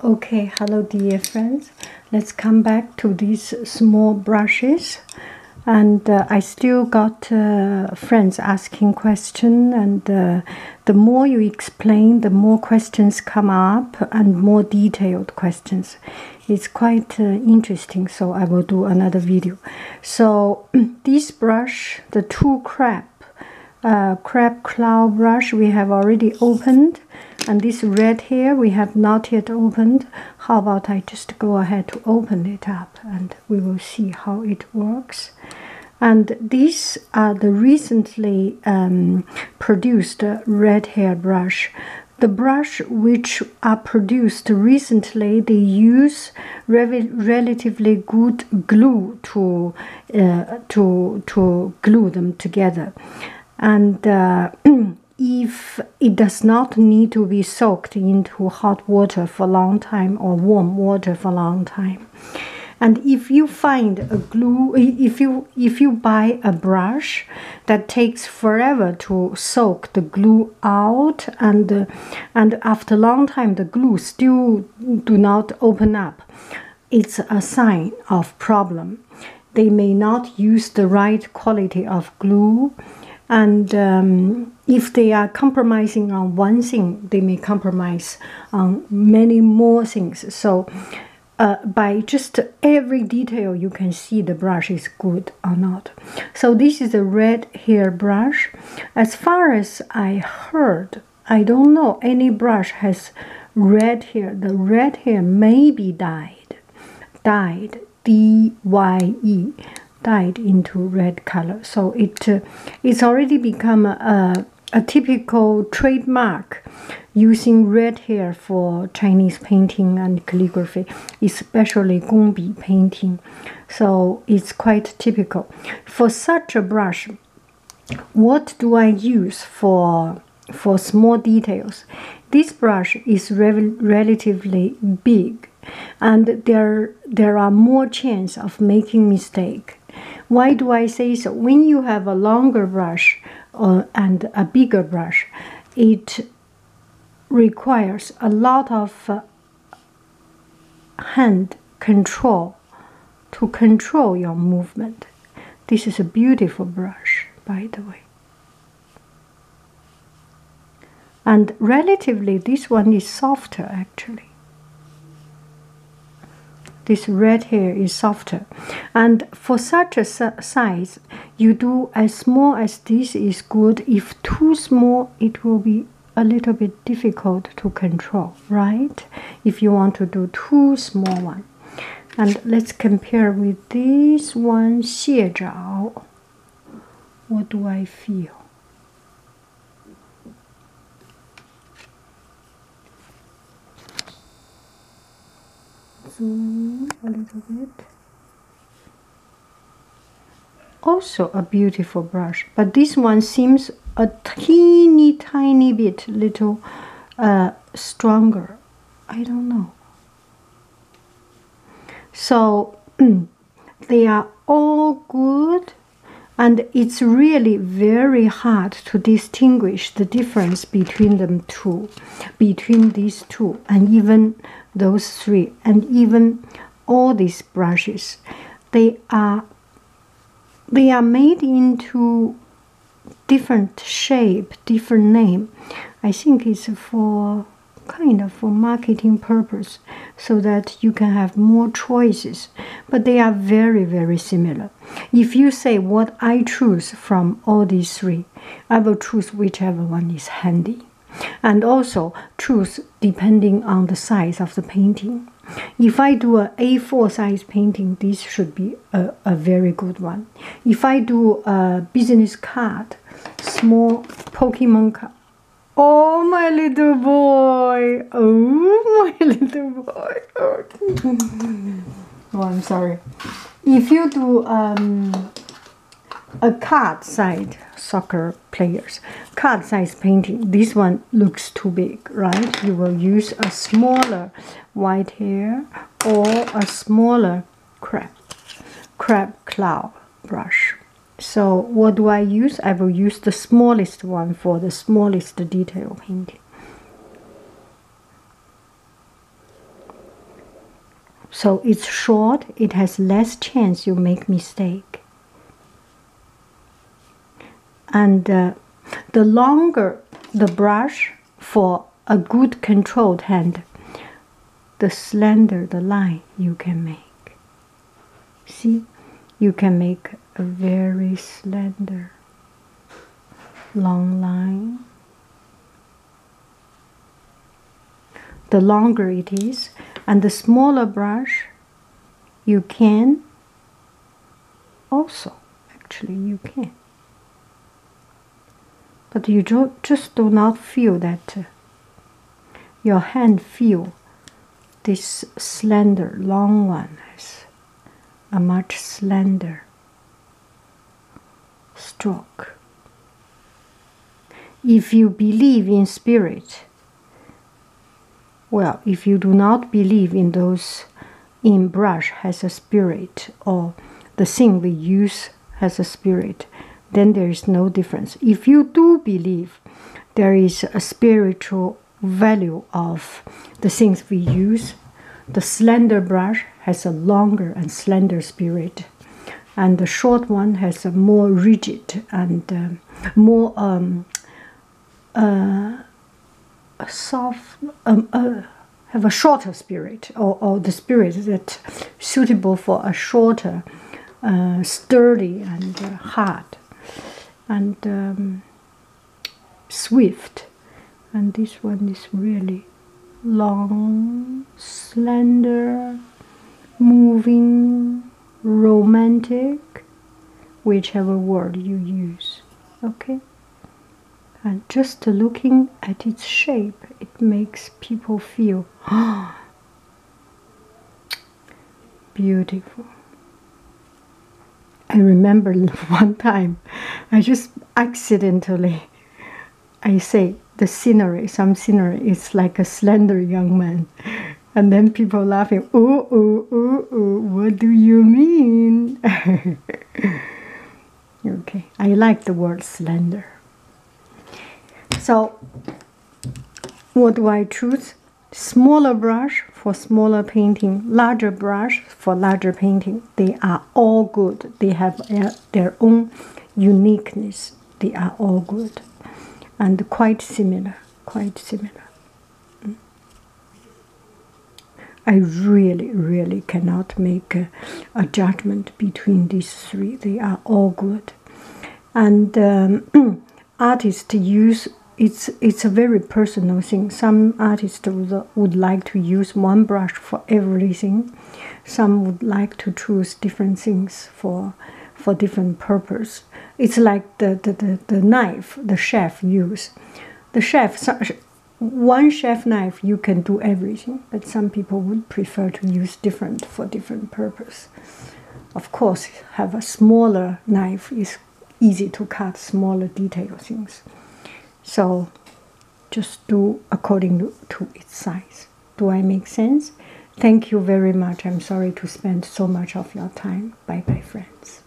Okay, hello dear friends. Let's come back to these small brushes. And I still got friends asking questions, and the more you explain, the more questions come up and more detailed questions. It's quite interesting, so I will do another video. So this brush, the two crab cloud brush, we have already opened, and this red here we have not yet opened. How about I just go ahead to open it up and we will see how it works. And these are the recently produced red hair brush. The brush which are produced recently, they use relatively good glue to glue them together. And if it does not need to be soaked into hot water for a long time or warm water for a long time. And if you find a glue, if you buy a brush that takes forever to soak the glue out, and after a long time the glue still do not open up, it's a sign of problem. They may not use the right quality of glue. And if they are compromising on one thing, they may compromise on many more things. So by just every detail, you can see the brush is good or not. So this is a red hair brush. As far as I heard, I don't know any brush has red hair. The red hair may be dyed, D-Y-E. Dyed into red color, so it's already become a typical trademark, using red hair for Chinese painting and calligraphy, especially gongbi painting. So it's quite typical. For such a brush, what do I use for small details? This brush is relatively big, and there are more chance of making mistake. Why do I say so? When you have a longer brush and a bigger brush, it requires a lot of hand control to control your movement. This is a beautiful brush, by the way. And relatively, this one is softer actually. This red hair is softer, and for such a size, you do as small as this is good. If too small, it will be a little bit difficult to control, right? If you want to do too small one. And let's compare with this one, 蟹爪. What do I feel? Zoom a little bit. Also a beautiful brush, but this one seems a teeny tiny bit little stronger. I don't know. So they are all good, and it's really very hard to distinguish the difference between them two, between these two, and even those three, and even all these brushes. They are made into different shape, different name. I think it's for kind of for marketing purpose, so that you can have more choices, but they are very, very similar. If you say what I choose from all these three, I will choose whichever one is handy, and also choose depending on the size of the painting. If I do a A4 size painting, this should be a very good one. If I do a business card, small Pokemon card, oh my little boy, oh my little boy, oh I'm sorry. If you do a card size, soccer players, card size painting, this one looks too big, right? You will use a smaller white hair or a smaller crab cloud brush. So what do I use? I will use the smallest one for the smallest detail painting. So it's short, it has less chance you make mistake. And the longer the brush for a good controlled hand, the slender the line you can make. See, you can make a very slender long line. The longer it is, and the smaller brush, you can also, actually you can. But you just do not feel that your hand feel this slender long one has a much slender stroke. If you believe in spirit, well, if you do not believe in those in brush has a spirit, or the thing we use has a spirit, then there is no difference. If you do believe there is a spiritual value of the things we use, the slender brush has a longer and slender spirit, and the short one has a more rigid and more soft, have a shorter spirit, or the spirit that suitable for a shorter, sturdy and hard and swift. And this one is really long, slender, moving, romantic, whichever word you use. Okay? And just looking at its shape, it makes people feel beautiful. I remember one time, I just accidentally, I say the scenery, some scenery is like a slender young man. And then people laughing, ooh, ooh, ooh, ooh, what do you mean? Okay, I like the word slender. So, what do I choose? Smaller brush for smaller painting, larger brush for larger painting. They are all good. They have their own uniqueness. They are all good and quite similar, quite similar. I really, really cannot make a judgment between these three. They are all good. And artists use, it's a very personal thing. Some artists would like to use one brush for everything. Some would like to choose different things for different purpose. It's like the knife the chef use. The chef, one chef knife you can do everything, but some people would prefer to use different for different purpose. Of course, have a smaller knife is easy to cut smaller detail things. So just do according to its size. Do I make sense? Thank you very much. I'm sorry to spend so much of your time. Bye bye, friends.